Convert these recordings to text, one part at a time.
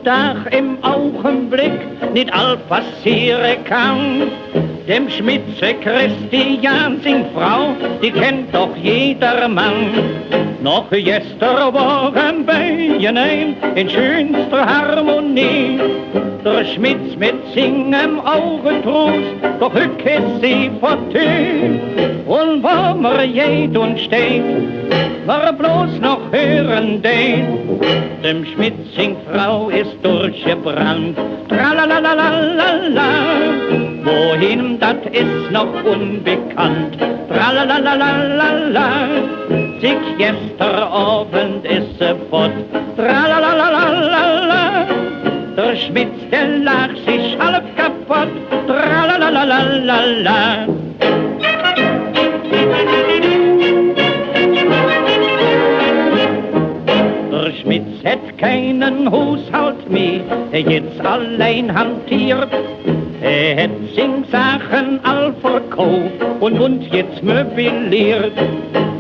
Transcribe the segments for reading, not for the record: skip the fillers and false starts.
Dach im Augenblick nicht all passieren kann. Dem Schmitze Christian, sing Frau, die kennt doch jeder Mann. Noch gestern waren beiden in schönster Harmonie. Der Schmitz mit singem Augentrost, doch hück ist sie fortü. Und wo man jed und steht, war bloß noch hören den. Dem Schmitz sing Frau ist durchgebrannt, tralalalalala. Wohin, das ist noch unbekannt, tralalalalala. Sich gestern Abend ist sie fort, tralalalalala. Der Schmitz, der lacht sich halb kaputt, tralalalalala. Der Schmitz hat keinen Haushalt mehr, der jetzt allein hantiert. Er hat Sachen all verkauft und wohnt jetzt möbliert.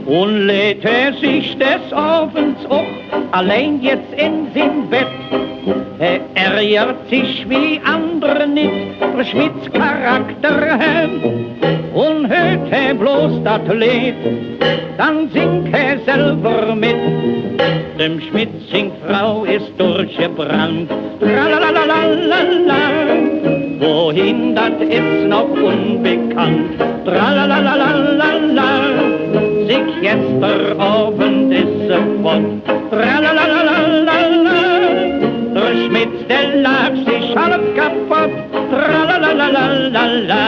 Und lädt er sich des Abends auch allein jetzt in sein Bett. Er ärgert sich wie andere nicht, der Schmitz Charakter hat. Und hört er bloß das Lied, dann singt er selber mit. Dem Schmitz singt Frau ist durchgebrannt, tralalalalala. Wohin, das ist noch unbekannt, tralalalalala. Sich gestern Abend ist sie fort, tralalalalala. Der Schmitz, der lacht sich halb kaputt, tralalalalala.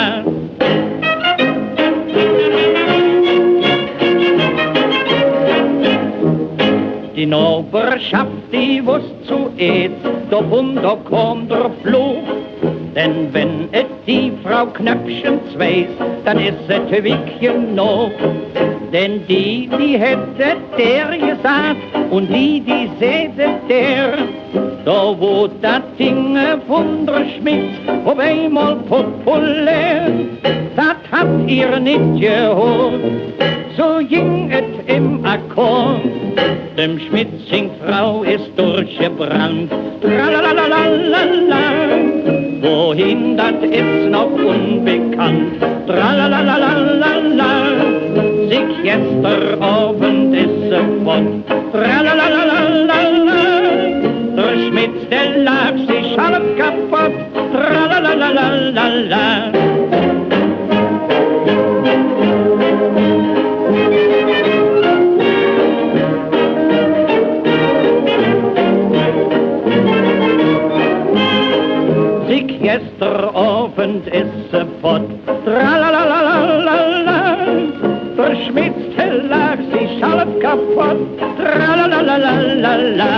Die Nachbarschaft, die wusst zuerst, da kam der Fluch. Denn wenn et die Frau Knöpfchen weiß, dann ist et Wickchen noch. Denn die hätte der gesagt und die säte der. Da wo das Ding von der Schmitz auf einmal populär, das habt ihr nicht gehört, so ging et im Akkord. Dem Schmitz sing Frau ist durchgebrannt, tralalalalala. Wohin, das ist noch unbekannt, tralalalalala. Sich gestern Abend ist sie fort, tralalalalala. Der Schmitz, der lacht sich halb kaputt, tralalalalala. Gestern Abend ist sie fort, tralalalalala. Der Schmitz, der lacht sich halb kaputt, tralalalalala.